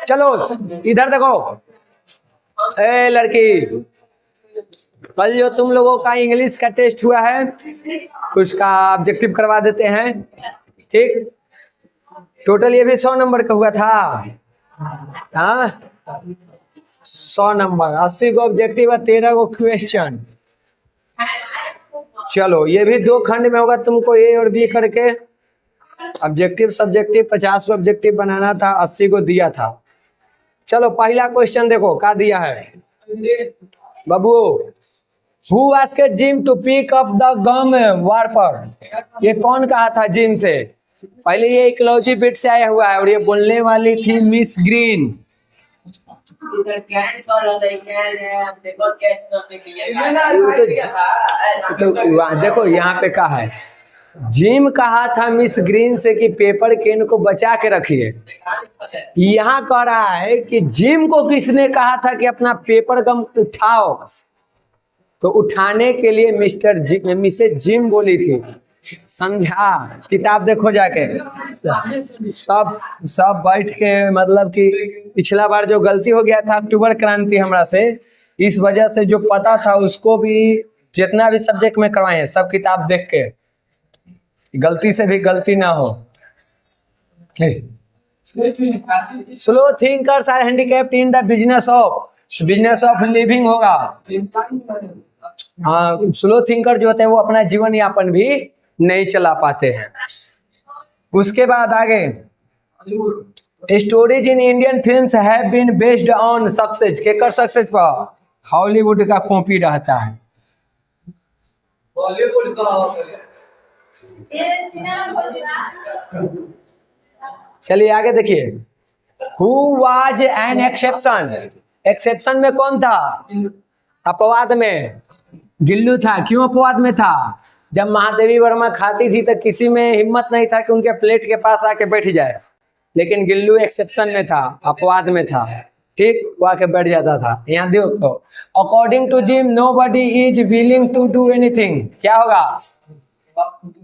चलो इधर देखो, ए लड़की, कल जो तुम लोगों का इंग्लिश का टेस्ट हुआ है उसका ऑब्जेक्टिव करवा देते हैं, ठीक। टोटल ये भी 100 नंबर का हुआ था। हाँ 100 नंबर, 80 को ऑब्जेक्टिव है, 13 को क्वेश्चन। चलो ये भी 2 खंड में होगा, तुमको ए और बी करके ऑब्जेक्टिव सब्जेक्टिव 50 को ऑब्जेक्टिव बनाना था, 80 को दिया था। चलो पहला क्वेश्चन देखो क्या दिया है बाबू। Who asked Jim to pick up the gum wrapper, ये कौन कहा था जिम से? पहले ये इकोलॉजी बिट से आया हुआ है और ये बोलने वाली थी मिस ग्रीन। देखो यहाँ पे कहा है, जिम कहा था मिस ग्रीन से कि पेपर केन को बचा के रखिए। यहाँ कह रहा है कि जिम को किसने कहा था कि अपना पेपर गम उठाओ, तो उठाने के लिए मिसेज जिम बोली थी। संध्या किताब देखो जाके, सब बैठ के, मतलब कि पिछला बार जो गलती हो गया था अक्टूबर क्रांति हमरा से, इस वजह से जो पता था उसको भी जितना भी सब्जेक्ट में करवाए हैं सब किताब देख के, गलती से भी गलती ना हो। Slow thinkers are handicapped in the business of living होगा। हाँ स्लो थिंकर जो होते हैं वो अपना जीवन यापन भी नहीं चला पाते हैं। उसके बाद आगे, stories in Indian films have been based on success, केकर सक्सेस पर? हॉलीवुड का कॉपी रहता है। चलिए आगे देखिए, who was an exception, exception में कौन था? अपवाद में गिल्लू था। क्यों अपवाद में था? जब महादेवी वर्मा खाती थी तो किसी में हिम्मत नहीं था कि उनके प्लेट के पास आके बैठ जाए, लेकिन गिल्लू एक्सेप्शन में था, अपवाद में था, ठीक, वो आके बैठ जाता था। यहाँ देखो, according to Jim nobody is willing to do anything, क्या होगा?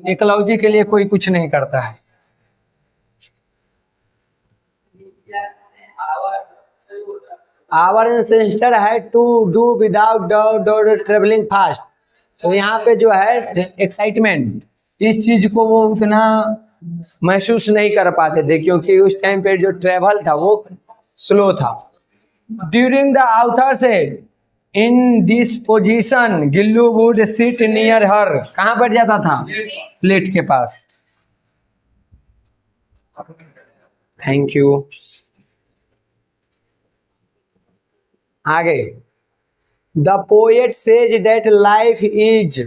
इकोलॉजी के लिए कोई कुछ नहीं करता है। आवर एंसेस्टर है to do without travelling fast, तो यहाँ पे जो है एक्साइटमेंट, इस चीज को वो उतना महसूस नहीं कर पाते थे क्योंकि उस टाइम पे जो ट्रेवल था वो स्लो था। During the author say in this position Gillu would sit near her, कहाँ बैठ जाता था? प्लेट के पास। Thank you. आगे, the poet says that life is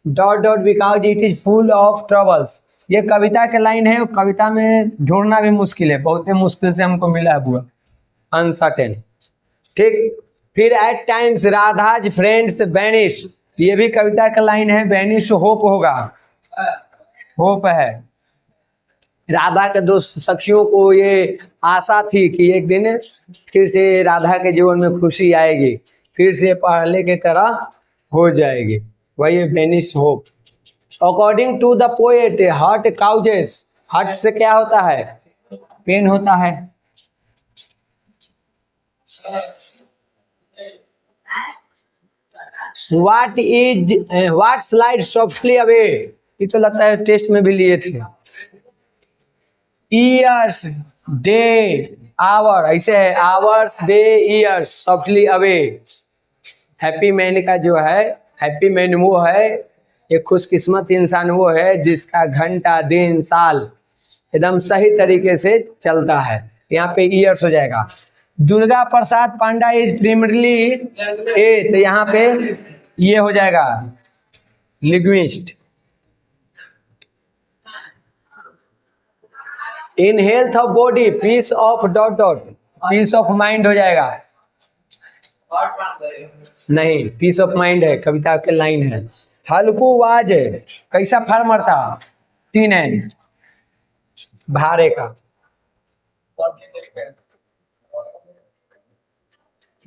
because it is full of troubles, ये कविता के लाइन है, कविता में ढूंढना भी मुश्किल है, बहुत ही मुश्किल से हमको मिला है पूरा, अनसर्टेन, ठीक। फिर eight times Radha's friends vanish, ये भी कविता का लाइन है, वैनिश होप होगा, होप है। राधा के दो सखियों को ये आशा थी कि एक दिन फिर से राधा के जीवन में खुशी आएगी, फिर से पहले की तरह हो जाएगी, वही vanish hope. According to the poet heart causes, heart से क्या होता है? पेन होता है। व्हाट स्लाइड सॉफ्टली अवे, ये तो लगता है टेस्ट में भी लिए थे। ईयर्स डे आवर, ऐसे है, hours day years softly away. Happy man का जो है, हैप्पी मैन वो है, एक खुशकिस्मत इंसान वो है जिसका घंटा दिन साल एकदम सही तरीके से चलता है। यहाँ पे ईयर्स हो जाएगा। दुर्गा प्रसाद पांडा इज प्रिमरली ए, तो यहाँ पे ये हो जाएगा linguist. In health of body peace of peace of mind हो जाएगा। नहीं, पीस ऑफ माइंड है, कविता के लाइन है। हल्कू वाज कैसा फार्मर था? 3 एन भारे का।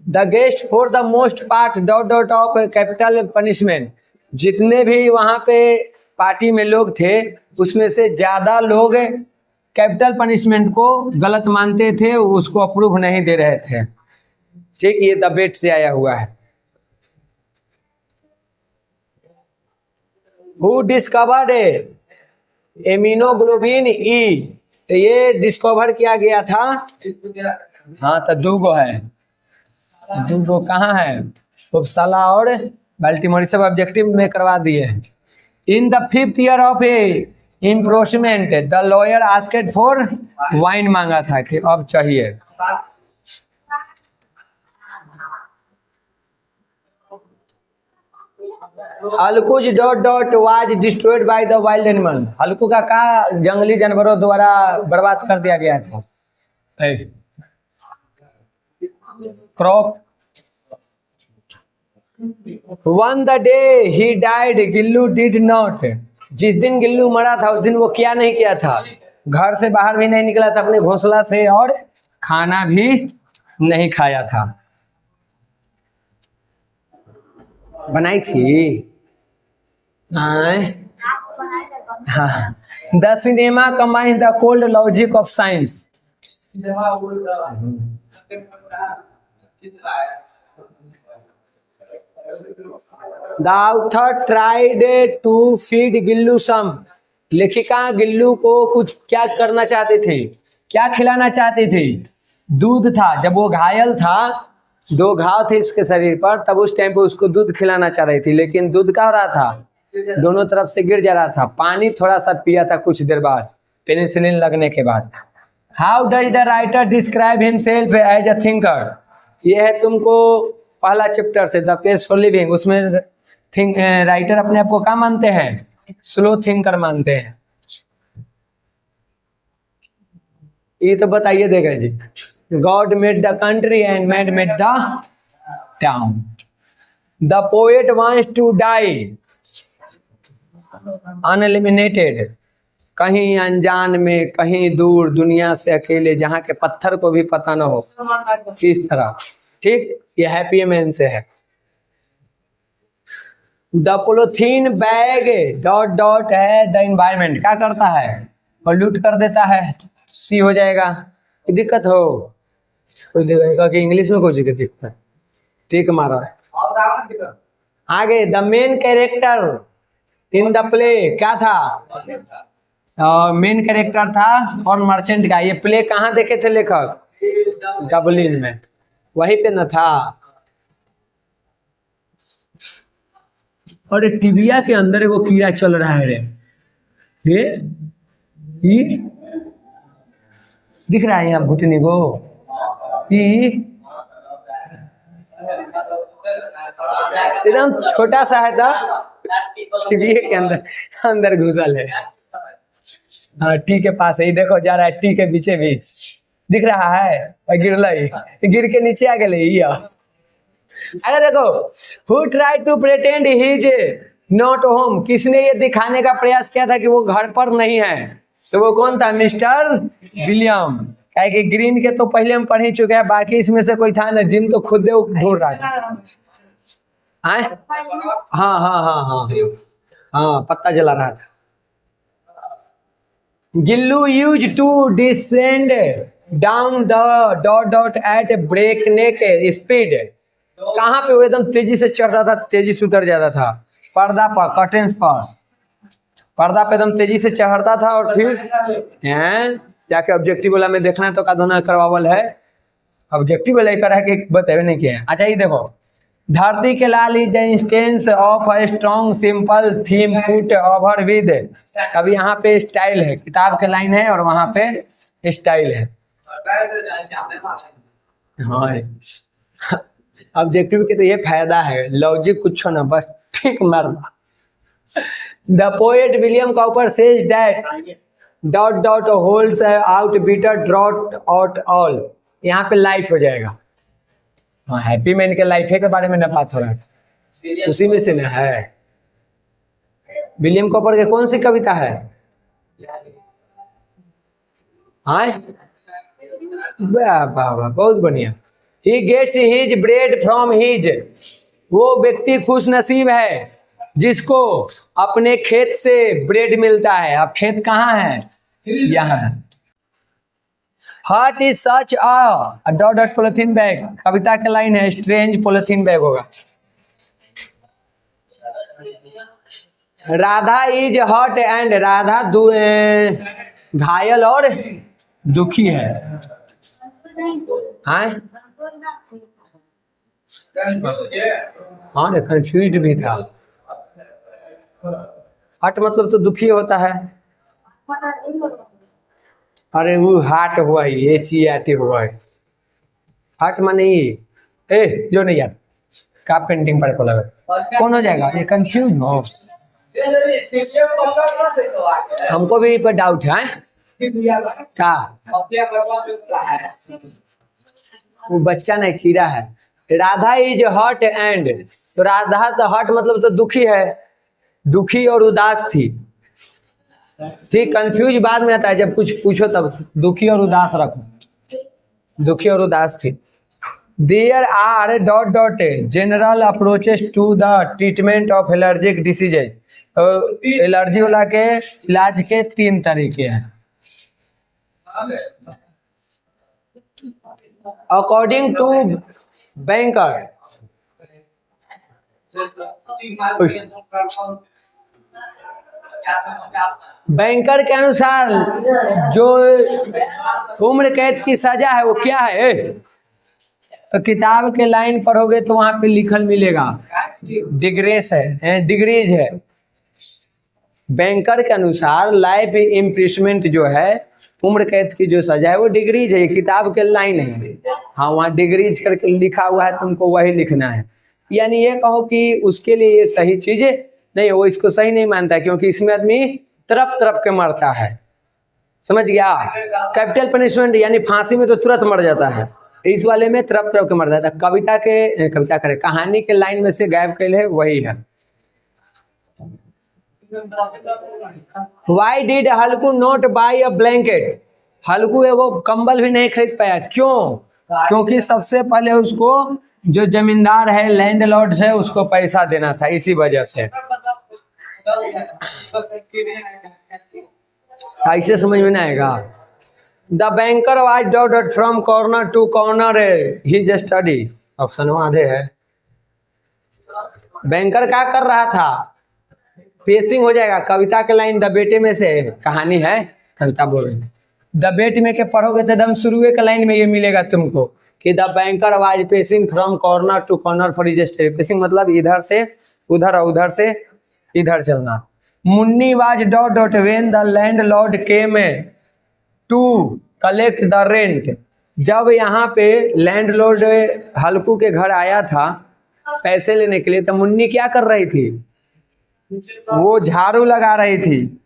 The guest for the most part of capital punishment, जितने भी वहां पे पार्टी में लोग थे उसमें से ज्यादा लोग कैपिटल पनिशमेंट को गलत मानते थे, उसको अप्रूव नहीं दे रहे थे। ठीक, ये द बेट से आया हुआ है। हु डिस्कवर्ड एमिनोग्लोबिन ई, तो ये डिस्कवर किया गया था। हाँ, तो दूगो है, दूगो कहाँ है, उपसाला और बाल्टीमोर, सब ऑब्जेक्टिव में करवा दिए। In the 5th year of इम्प्रोचमेंट the lawyer asked for wine, मांगा था कि अब चाहिए। हल्कुज dot dot was destroyed by the wild animal, हल्कू का जंगली जानवरों द्वारा बर्बाद कर दिया गया था। Crop one the day he died Gillu did not, जिस दिन गिल्लू मरा था उस दिन वो क्या नहीं किया था, घर से बाहर भी नहीं निकला था अपने घोंसला से, और खाना भी नहीं खाया था। बनाई थी। हाँ, the cinema combines the cold logic of science. The author tried to feed Gillu some, लेखिका गिल्लू को कुछ क्या करना चाहती थी, क्या खिलाना चाहती थी, दूध था। जब वो घायल था, 2 घाव थे इसके शरीर पर, तब उस टाइम पे उसको दूध खिलाना चाह रही थी, लेकिन दूध क्या हो रहा था, दोनों तरफ से गिर जा रहा था। पानी थोड़ा सा पिया था कुछ देर बाद, पेनिसिलिन लगने के बाद। How does the writer describe himself as a thinker, ये है तुमको पहला चैप्टर से, द पेज फॉर लिविंग। उसमें राइटर अपने आप को क्या मानते हैं, स्लो थिंकर मानते हैं। ये तो बताइए देगा जी। God made the country and man made the town. The poet wants to die unlamented, कहीं अनजान में, कहीं दूर दुनिया से अकेले, जहां के पत्थर को भी पता न हो, किस तरह। ठीक, ये हैप्पी मैन से है। The polythene bag dot dot है द इन्वायरमेंट, क्या करता है, पोल्यूट कर देता है। सी हो जाएगा, दिक्कत हो कोई दिक्कत कि इंग्लिश में कोई दिक्कत है। ठीक मारा। आगे the main character in the play क्या था, मेन कैरेक्टर था और मर्चेंट का। ये प्ले कहाँ देखे थे लेखक, डबलिन में, वहीं पे न था। और टिबिया के अंदर वो कीड़ा चल रहा है रे, ये दिख रहा है यहाँ घुटने को, एकदम छोटा सा है था, टिबिया के अंदर घुसल है। हाँ, टी के पास है, देखो जा रहा है, टी के बीचे बीच दिख रहा है, और गिर के नीचे आ गए। अगर देखो, who try to pretend his not home, किसने ये दिखाने का प्रयास किया था कि वो घर पर नहीं है, तो वो कौन था, मिस्टर विलियम। क्या कि ग्रीन के तो पहले हम पढ़ ही चुके हैं, बाकी इसमें से कोई था ना, जिन तो खुद ढूंढ रहा था। हाँ, पत्ता जला रहा था। Gillu use to descend down the dot dot at breakneck speed, कहाँ पे वो एकदम तेजी से चढ़ता था, तेजी से उतर जाता था, पर्दा पर, कर्टेन्स पर, पर्दा पे एकदम तेजी से चढ़ता था, और फिर जाके ऑब्जेक्टिव वाला में देखना है तो का दोनों करवावल है, ऑब्जेक्टिव वाला कर है कि बताए नहीं किया है। अच्छा, ये देखो, धरती के लाल is the instance of a strong simple theme put over with, कभी यहाँ पे स्टाइल है, किताब के लाइन है और वहां पे स्टाइल है। हाँ, ऑब्जेक्टिव के तो ये फायदा है, लॉजिक कुछ ना, बस ठीक मारना। The poet William Cowper says that dot dot holds out bitter draught out all, यहाँ पे लाइफ हो जाएगा। हाँ, हैप्पी मैन के लाइफ के बारे में न बात हो रहा है, उसी में से न है। विलियम कॉपर के कौन सी कविता है, हाँ, वाह, बहुत बढ़िया। He gets his bread from his, वो व्यक्ति खुश नसीब है जिसको अपने खेत से ब्रेड मिलता है। अब खेत कहाँ है, यहाँ है, heart is such a dot dot polythene bag, कविता के लाइन है स्ट्रेंज पॉलिथीन बैग होगा। Radha is hurt and Radha घायल और दुखी है। हाँ कंफ्यूज भी था। हट मतलब तो दुखी होता है। अरे वो हाट हुआ ये चीज हुआ है। हट माने ए जो नहीं यार का पेंटिंग पर लगा कौन हो जाएगा ये कंफ्यूज हो। हमको भी पर डाउट है क्या वो बच्चा नहीं कीड़ा है। राधा इज हॉट एंड तो राधा तो हॉट मतलब तो दुखी है, दुखी और उदास थी। ठीक कंफ्यूज बाद में आता है जब कुछ पूछो तब दुखी और उदास रखो, दुखी और उदास थी। There are dot dot general approaches to the treatment of allergic diseases, allergy वाला के इलाज के 3 तरीके हैं। अकॉर्डिंग टू बैंकर बैंकर के अनुसार जो उम्र कैद की सजा है वो क्या है, तो किताब के लाइन पढ़ोगे तो वहां पे लिखल मिलेगा डिग्रेस है, डिग्रीज है। बैंकर के अनुसार लाइफ इम्प्रिजमेंट जो है उम्र कैद की जो सजा है वो डिग्रीज है, किताब के लाइन है। हाँ वहाँ डिग्रीज करके लिखा हुआ है, तुमको वही लिखना है। यानी ये कहो कि उसके लिए ये सही चीज नहीं, वो इसको सही नहीं मानता क्योंकि इसमें आदमी तरफ तरफ के मरता है, समझ गया। कैपिटल पनिशमेंट यानी फांसी में तो तुरंत मर जाता है, इस वाले में तरफ तरफ के मर जाता है। कविता करे कहानी के लाइन में से गायब कैल है वही है। Why did Halku not by a blanket, हल्कू एगो कंबल भी नहीं खरीद पाया, क्यों? क्योंकि सबसे पहले उसको जो जमींदार है लैंडलॉर्ड है उसको पैसा देना था, इसी वजह से। ऐसे समझ में नहीं आएगा। The banker was dot dot from corner to corner he just study, option आधे है। बैंकर क्या कर रहा था, पेसिंग हो जाएगा। कविता के लाइन द बेटे में से कहानी है, कविता बोल रही द बेट में के पढ़ोगे तो एकदम शुरू के लाइन में ये मिलेगा तुमको कि the banker was pacing from corner to corner for his study. Pacing मतलब इधर से उधर और उधर से इधर चलना। Munni was dot dot when the landlord came to collect the rent, जब यहाँ पे लैंडलॉर्ड हल्कू के घर आया था पैसे लेने के लिए तो मुन्नी क्या कर रही थी, वो झाड़ू लगा रही थी।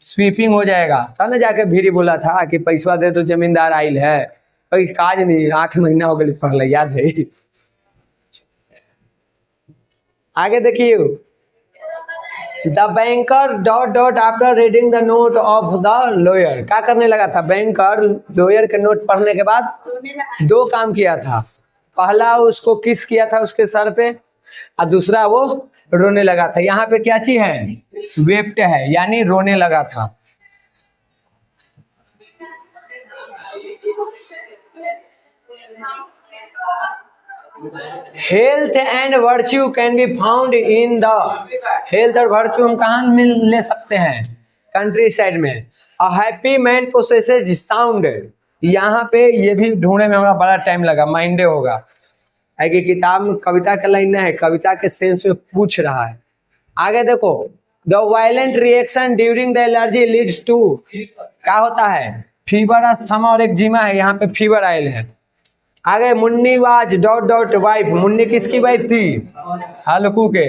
स्वीपिंग हो जाएगा था ना, जाके भीरी बोला था कि पैसा दे तो जमींदार आइल है, कोई काज नहीं, 8 महीना हो गए पढ़ याद है। आगे देखिए the banker dot dot after reading the note of the lawyer, क्या करने लगा था बैंकर लॉयर के नोट पढ़ने के बाद 2 काम किया था। पहला उसको किस किया था उसके सर पे और दूसरा वो रोने लगा था। यहाँ पे क्या चीज है, वेप्ट है यानी रोने लगा था। Health and virtue can be found in the, health और वर्च्यू हम कहाँ मिल ले सकते हैं, कंट्री साइड में। A happy man possesses sound, यहाँ पे ये भी ढूंढने में हमारा बड़ा टाइम लगा, माइंडे होगा कि किताब में कविता का लाइन है, कविता के सेंस में पूछ रहा है। आगे देखो the violent reaction during the allergy leads to, क्या होता है, फीवर, अस्थमा और एक्जिमा है, यहाँ पे फीवर आयल है। आगे Munni was dot dot wife, Munni किसकी वाइफ थी, हल्कू के।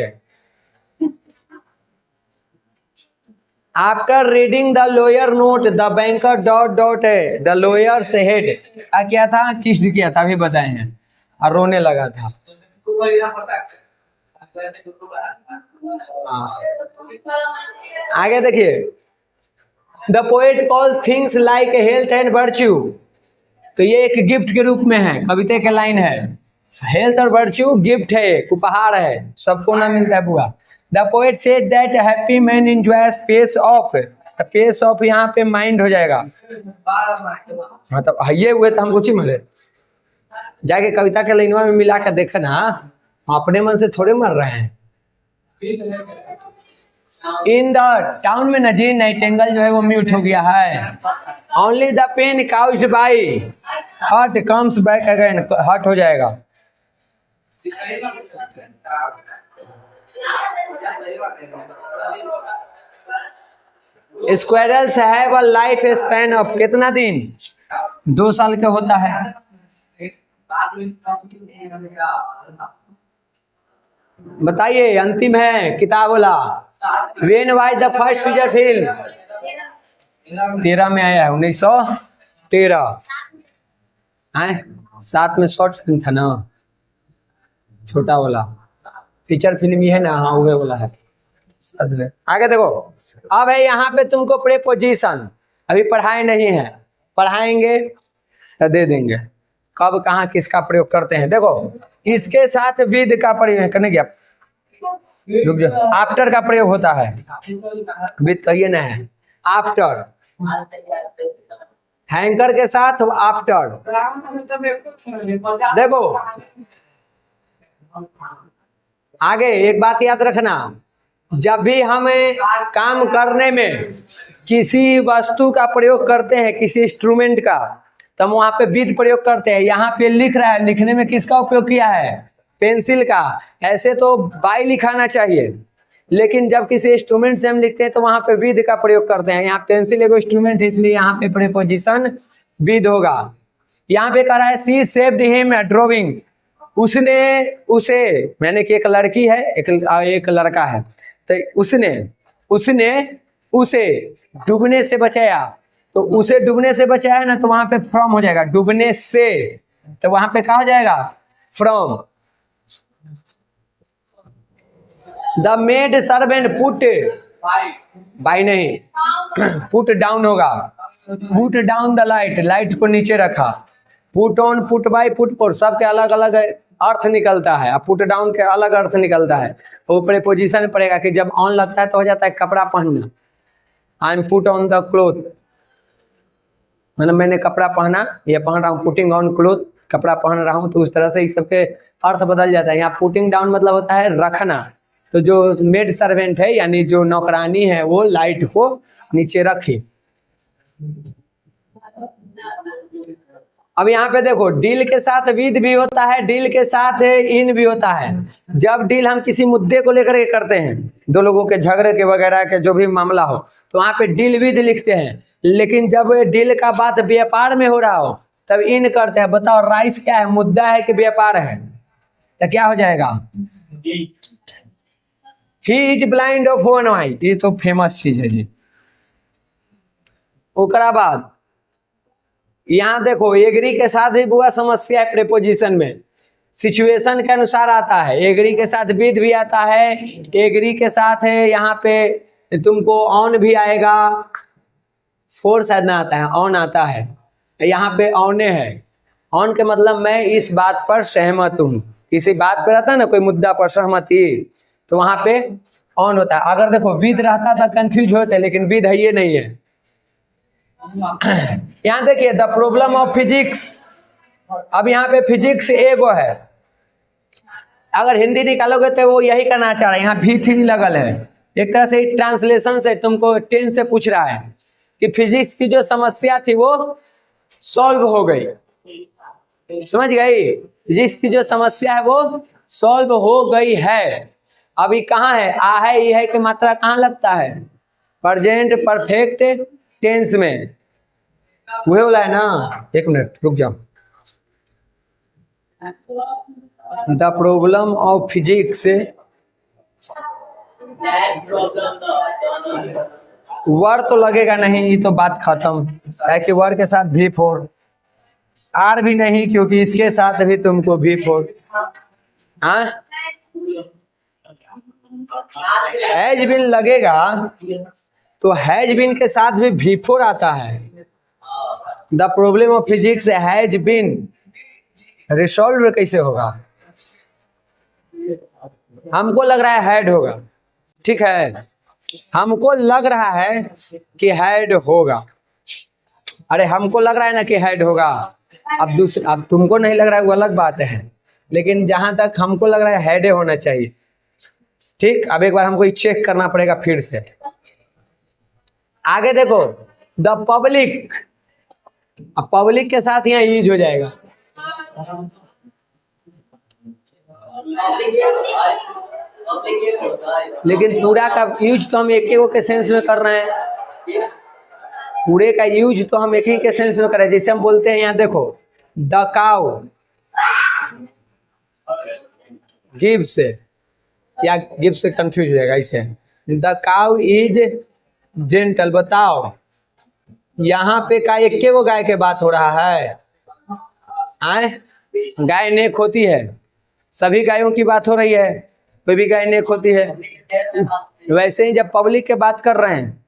After reading the lawyer note the banker dot dot the lawyer से हेड, क्या किया था, किस किया था अभी बताए हैं, और रोने लगा था। आगे देखिए the poet calls things like health and virtue, तो ये एक गिफ्ट के रूप में है, कविता के लाइन है। हेल्थ और वर्च्यू गिफ्ट है, उपहार है, सबको ना मिलता है बुआ। The poet said that happy man enjoys peace of peace of यहाँ पे माइंड हो जाएगा। मतलब ये हुए तो हम कुछ ही मिले, जाके कविता के लाइनवा में मिला कर देखे ना, अपने मन से थोड़े मर रहे हैं। इन द टाउन में नजीर नाइटिंगेल जो है वो म्यूट हो गया है। Only the pain caused by hurt comes back again, hurt हो जाएगा। Squirrels have a life span of कितना दिन? 2 साल के होता है। बताइए, अंतिम है किताब वाला। When was the first feature film? 13 में आया है, 1913 है। 7 में शॉर्ट फिल्म था ना, छोटा वाला। फीचर फिल्म ही है ना, हाँ वो वाला है। आगे देखो, अब है यहाँ पे तुमको प्रेपोजिशन अभी पढ़ाए नहीं है, पढ़ाएंगे तो दे देंगे कब कहाँ किसका प्रयोग करते हैं। देखो, इसके साथ विद का प्रयोग करने गया, रुक जाओ, आफ्टर का प्रयोग होता है। विद तो ये ना है, आफ्टर। हैंकर के साथ आफ्टर। देखो आगे एक बात याद रखना, जब भी हमें काम करने में किसी वस्तु का प्रयोग करते हैं, किसी इंस्ट्रूमेंट का, तो हम वहां पे विद प्रयोग करते हैं। यहाँ पे लिख रहा है, लिखने में किसका उपयोग किया है? पेंसिल का। ऐसे तो बाई लिखाना चाहिए, लेकिन जब किसी इंस्ट्रूमेंट से हम लिखते हैं तो वहां पे विद का प्रयोग करते हैं। यहाँ पेंसिल एक इंस्ट्रूमेंट है, इसलिए यहाँ पे प्रीपोजिशन विद होगा। यहाँ पे कह रहा है सी सेव्ड हिम ड्राइंग, उसने उसे, मैंने कि एक लड़की है एक लड़का है, तो उसने उसे डूबने से बचाया। तो उसे डूबने से बचाया ना, तो वहां पे फ्रॉम हो जाएगा, डूबने से, तो वहां पे क्या हो जाएगा? From. The maid servant put, by नहीं, पुट डाउन होगा। Put down the light, light को नीचे रखा। Put on, put by, put for, सबके अलग अलग अर्थ निकलता है। पुट डाउन के अलग अर्थ निकलता है। वो प्रीपोजिशन पड़ेगा कि जब ऑन लगता है तो हो जाता है कपड़ा पहनना। I am put on the cloth, मतलब मैंने कपड़ा पहना, ये पहन रहा हूँ, पुटिंग ऑन क्लोथ, कपड़ा पहन रहा हूँ। तो उस तरह से इस सबके अर्थ बदल जाता है। यहाँ पुटिंग डाउन मतलब होता है रखना। तो जो मेड सर्वेंट है यानी जो नौकरानी है, वो लाइट को नीचे रखी। अब यहाँ पे देखो, डील के साथ विद भी होता है, डील के साथ इन भी होता है। जब डील हम किसी मुद्दे को लेकर के करते हैं, दो लोगों के झगड़े के वगैरह के जो भी मामला हो, तो वहाँ पे डील विद लिखते हैं। लेकिन जब डील का बात व्यापार में हो रहा हो तब इन करते हैं। बताओ राइस क्या है, मुद्दा है कि व्यापार है? तो क्या हो जाएगा? He is blind of one eye, ये तो फेमस चीज है जी। ओकरा बाद यहाँ देखो, एग्री के साथ भी बुआ समस्या है प्रीपोजिशन में, सिचुएशन के अनुसार आता है। एग्री के साथ विद भी आता है, एग्री के साथ है यहाँ पे तुमको ऑन भी आएगा, फोर शायद ना आता है, ऑन आता है। यहाँ पे ऑने है। ऑन के मतलब मैं इस बात पर सहमत हूँ, किसी बात पे रहता है ना कोई मुद्दा पर सहमति, तो वहां पे ऑन होता है। अगर देखो विद रहता था कंफ्यूज होते, लेकिन विद है ये नहीं है। यहाँ देखिए, द प्रॉब्लम ऑफ फिजिक्स। अब यहाँ पे फिजिक्स एगो है, अगर हिंदी निकालोगे तो वो यही करना चाह रहा है। यहाँ भी3 लगल है, एक तरह से ट्रांसलेशन से तुमको टेंस से पूछ रहा है कि फिजिक्स की जो समस्या थी वो सॉल्व हो गई। समझ गई? फिजिक्स की जो समस्या है वो सॉल्व हो गई है। अभी कहाँ है? आ है, ई है की मात्रा कहाँ लगता है? प्रेजेंट परफेक्ट टेंस में। वो वाला है ना, एक मिनट रुक जाओ। The problem of physics, word तो लगेगा नहीं, ये तो बात खत्म है कि वर्ड के साथ V4, आर भी नहीं क्योंकि इसके साथ भी तुमको V4। हाँ, हैज बीन लगेगा तो हैज बीन के साथ भी V4 आता है। The problem of physics has been resolve कैसे होगा? हमको लग रहा है हैड होगा। ठीक है, हमको लग रहा है कि हैड होगा। अरे हमको लग रहा है ना कि हैड होगा। अब तुमको नहीं लग रहा है वो अलग बात है, लेकिन जहां तक हमको लग रहा है हैड होना चाहिए। ठीक, अब एक बार हमको चेक करना पड़ेगा फिर से। आगे देखो, द पब्लिक। अब पब्लिक के साथ यहाँ यूज हो जाएगा। लेकिन पूरा का यूज तो हम एक ही के सेंस में कर रहे हैं। पूरे का यूज तो हम एक ही के सेंस में कर रहे हैं। जैसे हम बोलते हैं यहाँ देखो, द काउ गिव्स, या गिव्स से कंफ्यूज हो जाएगा। इसे द काउ इज जेंटल। बताओ यहाँ पे का एक के वो गाय के बात हो रहा है? आए, गाय नेक होती है, सभी गायों की बात हो रही है, कोई भी गाय नेक होती है। वैसे ही जब पब्लिक के बात कर रहे हैं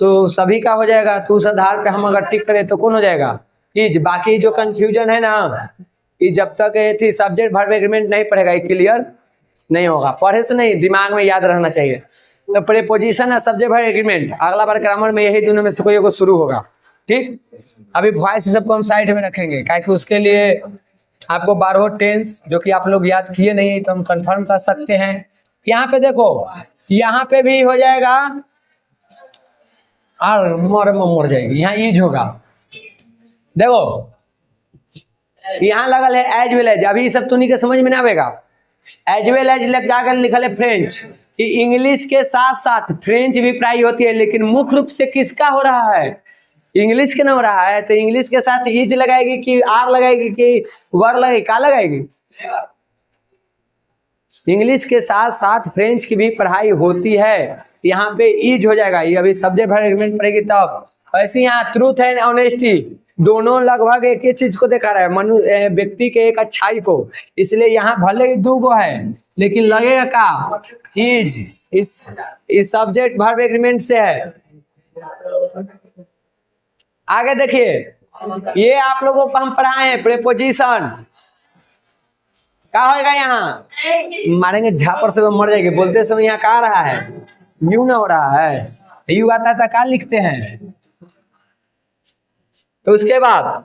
तो सभी का हो जाएगा। तो उस आधार पे हम अगर टिक करें तो कौन हो जाएगा? इज। बाकी जो कंफ्यूजन है ना, ये जब तक ये थी सब्जेक्ट वर्ब एग्रीमेंट नहीं पढ़ेगा ये क्लियर नहीं होगा। पढ़े से नहीं, दिमाग में याद रहना चाहिए। तो प्रीपोजिशन है सब्जेक्ट वर्ब एग्रीमेंट, अगला बार ग्रामर में यही दोनों में से कोई शुरू होगा। ठीक, अभी वॉइस सबको हम साइड में रखेंगे, क्योंकि उसके लिए आपको 12 टेंस जो कि आप लोग याद किए नहीं तो हम कंफर्म कर सकते हैं। यहाँ पे देखो, यहाँ पे भी हो जाएगा और मर जाएगी, यहाँ ईज होगा। देखो यहाँ लगल है एज वेल एज। अभी सब तुनी के समझ में ना आएगा। एज वेल एज लगाकर लिखल है फ्रेंच, कि इंग्लिश के साथ साथ फ्रेंच भी पढ़ाई होती है, लेकिन मुख्य रूप से किसका हो रहा है? इंग्लिश के ना हो रहा है। तो इंग्लिश के साथ इज लगाएगी कि आर लगाएगी कि वर लगेगी, क्या लगाएगी? इंग्लिश के साथ साथ फ्रेंच की भी पढ़ाई होती है, यहाँ पे इज हो जाएगा। ये अभी सब्जेक्ट वर्ब एग्रीमेंट पढ़ेगी तब। ऐसे यहाँ ट्रूथ एंड ऑनेस्टी दोनों लगभग एक ही चीज को दिखा रहा है, मनुष्य व्यक्ति के एक अच्छाई को। इसलिए यहाँ भले ही 2 गो है लेकिन लगेगा का इज। इस सब्जेक्ट वर्ब एग्रीमेंट से है। आगे देखिए, ये आप लोगों को हम पढ़ाए हैं प्रीपोजिशन। क्या होगा? यहाँ मारेंगे झापर से वो मर जाएगी। बोलते समय यहाँ क्या रहा है? यू ना हो रहा है। यू आता था क्या लिखते हैं? तो उसके बाद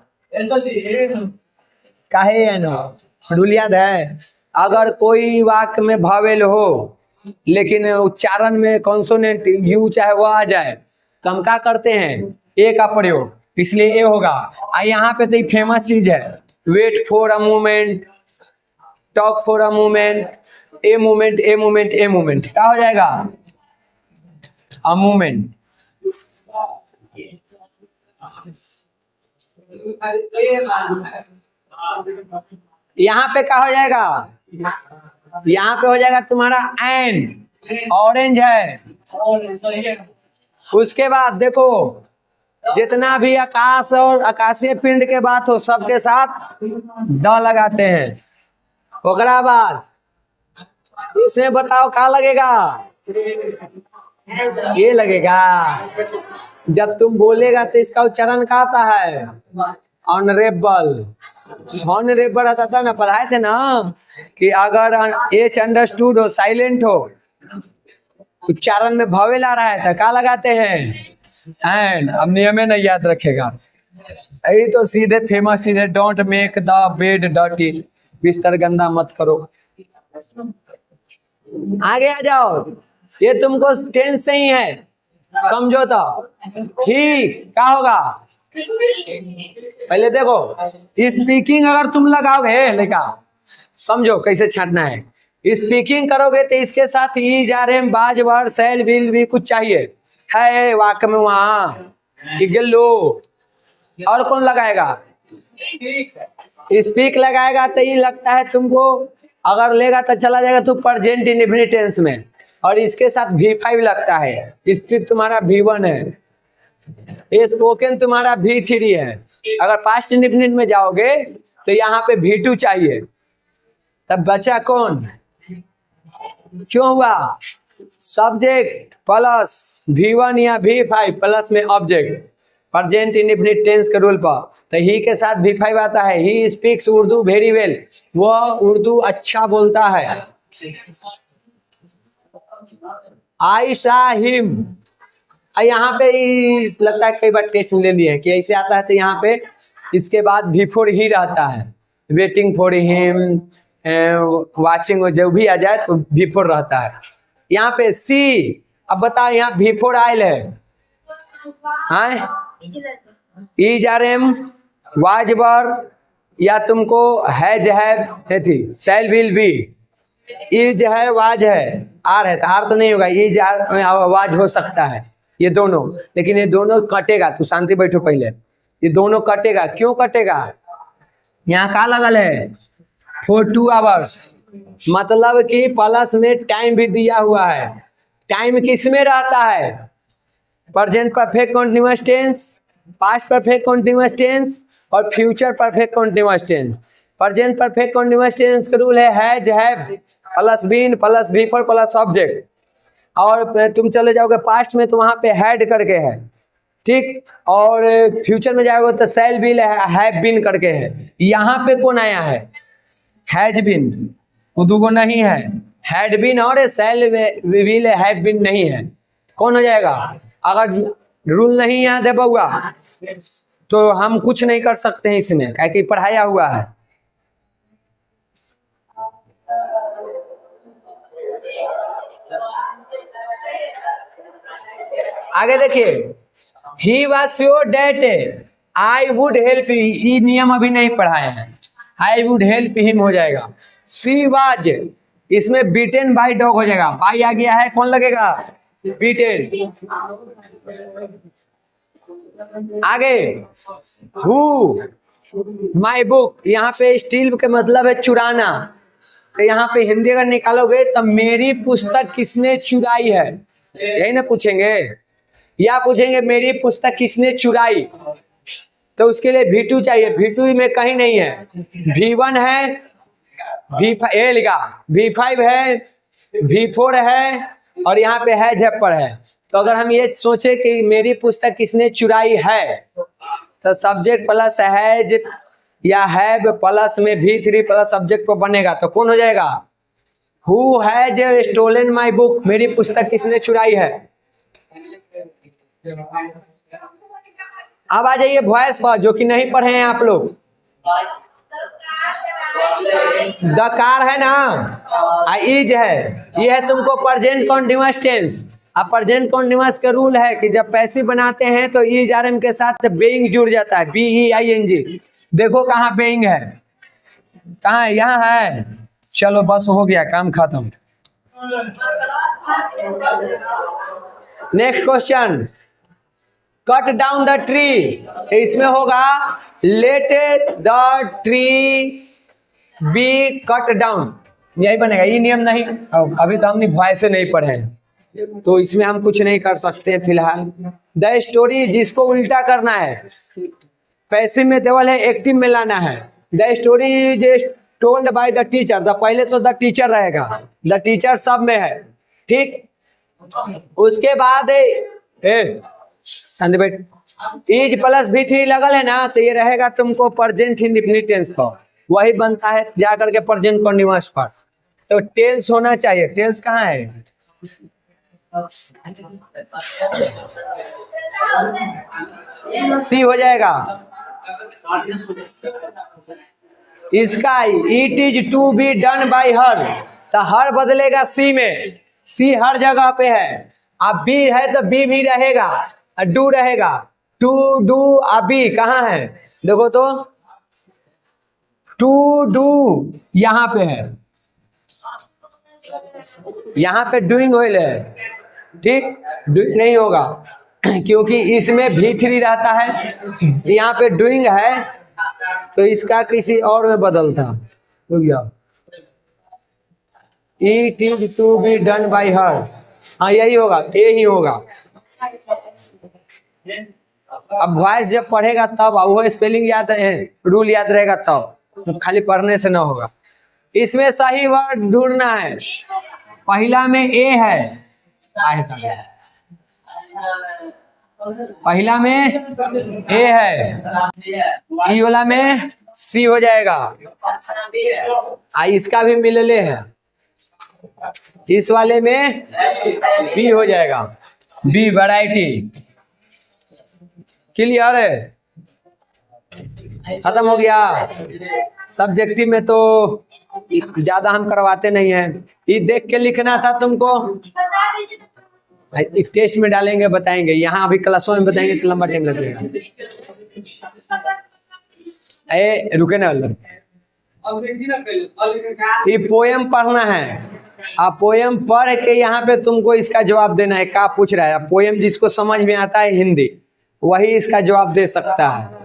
काहे रूल याद है? अगर कोई वाक्य में भावेल हो लेकिन उच्चारण में कॉन्सोनेंट यू चाहे वो आ जाए तो हम क्या करते हैं? ए का प्रयोग, इसलिए ए होगा। यहाँ पे तो ये फेमस चीज है, wait for a moment, talk for a moment, a moment a moment a moment. क्या हो जाएगा? A moment. यहाँ पे क्या हो जाएगा? यहाँ पे हो जाएगा तुम्हारा एंड। ऑरेंज है। उसके बाद देखो, जितना भी आकाश और आकाशीय पिंड के बात हो सबके साथ द लगाते हैं। ओकरा बाद इसमें बताओ क्या लगेगा? ये लगेगा। जब तुम बोलेगा तो इसका उच्चारण क्या आता है? ऑनरेबल। ऑनरेबल आता था ना, पढ़ाए थे ना कि अगर एच अंडरस्टूड हो, साइलेंट हो, उच्चारण में भावेल आ रहा है तो क्या लगाते हैं? एंड। अब नियम नहीं याद रखेगा, यही तो सीधे फेमस चीज है, don't make the bed dirty. बिस्तर गंदा मत करो। आगे आ जाओ, ये तुमको टेंस से ही है, समझो तो। ठीक, क्या होगा? पहले देखो, स्पीकिंग अगर तुम लगाओगे लेका, समझो कैसे छाटना है। स्पीकिंग करोगे तो इसके साथ ई जा रहे बाज वर्ड सैल विल भी कुछ चाहिए है वाक्य में। वहां लो और कौन लगाएगा? स्पीक लगाएगा तो ये लगता है तुमको, अगर लेगा तो चला जाएगा तो प्रेजेंट इंडेफिनिट टेंस में, और इसके साथ V5 लगता है। स्पीक तुम्हारा V1 है, ये स्पोकन तुम्हारा V3 है। अगर पास्ट इंडेफिनिट में जाओगे तो यहाँ पे V2 चाहिए। तब बचा कौन? क्यों हुआ? सब्जेक्ट प्लस V1 या V5 प्लस में ऑब्जेक्ट, प्रेजेंट इंडेफिनिट टेंस के रूल पर। तो ही के साथ V5 आता है। He speaks Urdu very well, वो उर्दू अच्छा बोलता है। आई सा हिम। यहाँ पे लगता है कई बार टेस्ट ले लिए कि ऐसे आता है, तो यहाँ पे इसके बाद बिफोर ही रहता है, वेटिंग फॉर हिम, वाचिंग, जो भी आ जाए तो बिफोर रहता है। यहाँ पे सी, अब बताओ यहाँ बिफोर आयल है, is are am, was were, या तुमको हैज है थी, सेल विल बी, इज है, वाज है, आर है, तो आर तो नहीं होगा, इज आर वाज हो सकता है ये दोनों, लेकिन ये दोनों कटेगा। तू शांति बैठो पहले, ये दोनों कटेगा। क्यों कटेगा? यहाँ का लगल है फॉर 2 आवर्स, मतलब कि प्लस में टाइम भी दिया हुआ है। टाइम किस में रहता है? Present perfect continuous tense, past perfect continuous tense और future perfect continuous tense. Present perfect continuous tense का रूल है has, have plus been plus before plus subject. और तुम चले जाओगे पास्ट में तो वहाँ पे हैड करके है, ठीक। और फ्यूचर में जाओगे तो सेल विल हैव बीन करके है। यहाँ पे कौन आया है? हैज बीन, वो दूगो नहीं है, हैड बीन और सेल विल हैव बीन नहीं है। कौन हो जाएगा? अगर रूल नहीं याद है बउआ तो हम कुछ नहीं कर सकते हैं इसमें, क्या कि पढ़ाया हुआ है। आगे देखिए, he was sure that I would help, ये नियम अभी नहीं पढ़ाए हैं, आई वुड हेल्प हिम हो जाएगा। सी वाज, इसमें बीटेन बाई डॉग हो जाएगा, बाई आ गया है, कौन लगेगा? बीटेन। आगे हु, माई बुक, यहाँ पे स्टील के मतलब है चुराना, तो यहाँ पे हिंदी अगर निकालोगे तो मेरी पुस्तक किसने चुराई है, यही ना पूछेंगे, या पूछेंगे मेरी पुस्तक किसने चुराई, तो उसके लिए V2 चाहिए। V2 में कहीं नहीं है, V1 है, V5 ये लिखा, V5 है, V4 है और यहाँ पे है झप्पर है। तो अगर हम ये सोचे कि मेरी पुस्तक किसने चुराई है, तो सब्जेक्ट प्लस हैज या हैव प्लस में V3 प्लस सब्जेक्ट पर बनेगा, तो कौन हो जाएगा? Who has stolen my book, मेरी पुस्तक किसने चुराई है। अब आ जाइए वॉइस पर, जो कि नहीं पढ़े हैं आप लोग। दकार है ना, इज है, ये है तुमको प्रेजेंट कंटीन्यूअस टेंस। अब प्रेजेंट कंटीन्यूअस का रूल है कि जब पैसिव बनाते हैं तो इज आर एम के साथ बेइंग जुड़ जाता है, BEING। देखो कहाँ बेइंग है, कहाँ है? यहाँ है। चलो बस हो गया, काम खत्म। Next question, cut down the tree, इसमें होगा let the tree be cut down, यही बनेगा। ये नियम नहीं, अभी तो हमने वॉइस से नहीं पढ़े हैं तो इसमें हम कुछ नहीं कर सकते फिलहाल। द स्टोरी, जिसको उल्टा करना है, पैसिव में देवल है, एक्टिव में लाना है। The story is told by the teacher, the पहले तो द टीचर रहेगा, द टीचर सब में है, ठीक। उसके बाद इज प्लस V3 लगल है ना, तो ये रहेगा तुमको प्रेजेंट इंडेफिनिट टेंस पर, वही बनता है जाकर के प्रेजेंट कंटीन्यूअस पर। तो टेंस होना चाहिए, टेंस कहाँ है? सी हो जाएगा। इसका it is to be done by her, तो हर बदलेगा सी में, सी हर जगह पे है। अब बी है तो बी भी रहेगा, डू रहेगा, टू डू, अभी कहाँ है? देखो तो टू डू यहाँ पे है, यहाँ पे डूइंग ऑयल है, ठीक। डूइंग नहीं होगा क्योंकि इसमें V3 रहता है, यहाँ पे डूइंग है तो इसका किसी और में बदलता। रुक जाओ, it is to be done by her, हाँ यही होगा, ये ही होगा। अब वॉइस जब पढ़ेगा तब, वो स्पेलिंग याद है, रूल याद रहेगा तब, तो खाली पढ़ने से ना होगा। इसमें सही वर्ड ढूंढना है। पहला में ए है, पहला में ए है, ई वाला में सी हो जाएगा, इसका भी मिलले है, इस वाले में बी हो जाएगा, बी वैरायटी। क्लियर है? खत्म हो गया। सब्जेक्टिव में तो ज्यादा हम करवाते नहीं हैं, ये देख के लिखना था तुमको, एक टेस्ट में डालेंगे बताएंगे, यहाँ अभी क्लासों में बताएंगे तो लंबा टाइम लगेगा। ए रुके ना, ये पोयम पढ़ना है, आप पोयम पढ़ के यहाँ पे तुमको इसका जवाब देना है। क्या पूछ रहा है? पोयम जिसको समझ में आता है हिंदी वही इसका जवाब दे सकता है।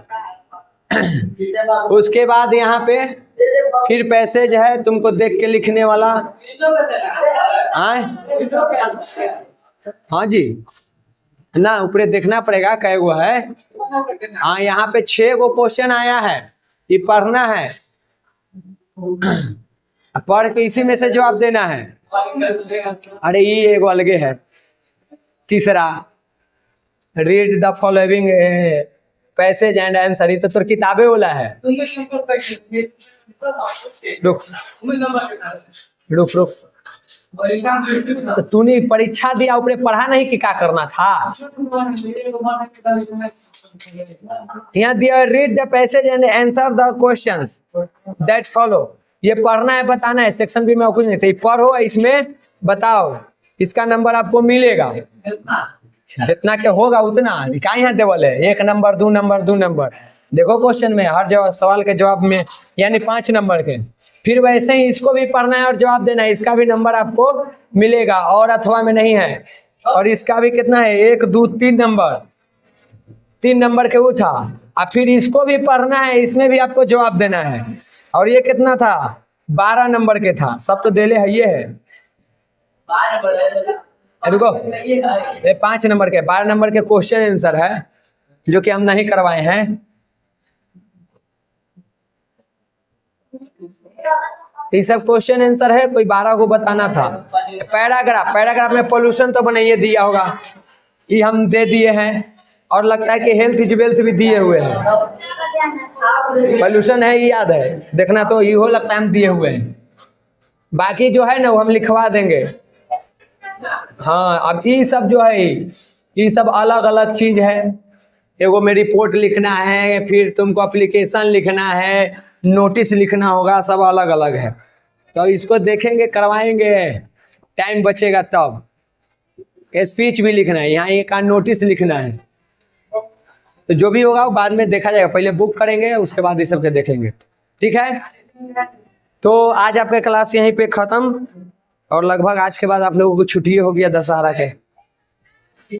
उसके बाद यहाँ पे फिर पैसेज है, तुमको देख के लिखने वाला। हाँ जी ना, ऊपर देखना पड़ेगा कै गो है। हाँ यहाँ पे 6 गो क्वेश्चन आया है, ये पढ़ना है, पढ़ के इसी में से जवाब देना है। अरे ये एगो अलगे है। तीसरा, read the following passage and answer, ये तो किताबें वाला है। रुक रुक रुक, तो तूने परीक्षा दिया ऊपर पढ़ा नहीं कि क्या करना था? यहाँ दिया read the passage and answer the questions that follow, ये पढ़ना है बताना है। सेक्शन बी में कुछ नहीं था, पढ़ो इसमें बताओ, इसका नंबर आपको मिलेगा, जितना के होगा उतना। क्या यहाँ देवल है? 1 नंबर 2 नंबर 2 नंबर। देखो क्वेश्चन में हर जवाब सवाल के जवाब में यानी 5 नंबर के। फिर वैसे ही इसको भी पढ़ना है और जवाब देना है, इसका भी नंबर आपको मिलेगा और अथवा में नहीं है। और इसका भी कितना है? 1 2 3 नंबर, 3 नंबर के वो था। अब फिर इसको भी पढ़ना है, इसमें भी आपको जवाब देना है। और ये कितना था? 12 नंबर के था। सब तो देले है, ये है रुको, ये 5 नंबर के 12 नंबर के क्वेश्चन आंसर है जो कि हम नहीं करवाए हैं। ये सब क्वेश्चन आंसर है, कोई 12 को बताना था। पैराग्राफ में पोल्यूशन तो बनाइए दिया होगा, ये हम दे दिए हैं। और लगता है कि हेल्थ इज वेल्थ भी दिए हुए हैं। पोल्यूशन है ये याद है, देखना तो ये हो लगता है हम दिए हुए हैं। बाकी जो है ना वो हम लिखवा देंगे। हाँ अब ये सब जो है ये सब अलग अलग चीज है। एगो में रिपोर्ट लिखना है, फिर तुमको एप्लीकेशन लिखना है, नोटिस लिखना होगा, सब अलग अलग है। तो इसको देखेंगे करवाएंगे, टाइम बचेगा तब। स्पीच भी लिखना है, यहाँ एक नोटिस लिखना है। तो जो भी होगा वो बाद में देखा जाएगा, पहले बुक करेंगे उसके बाद ये सब के देखेंगे। ठीक है, तो आज आपका क्लास यहीं पे ख़त्म और लगभग आज के बाद आप लोगों को छुट्टी हो गया दशहरा के।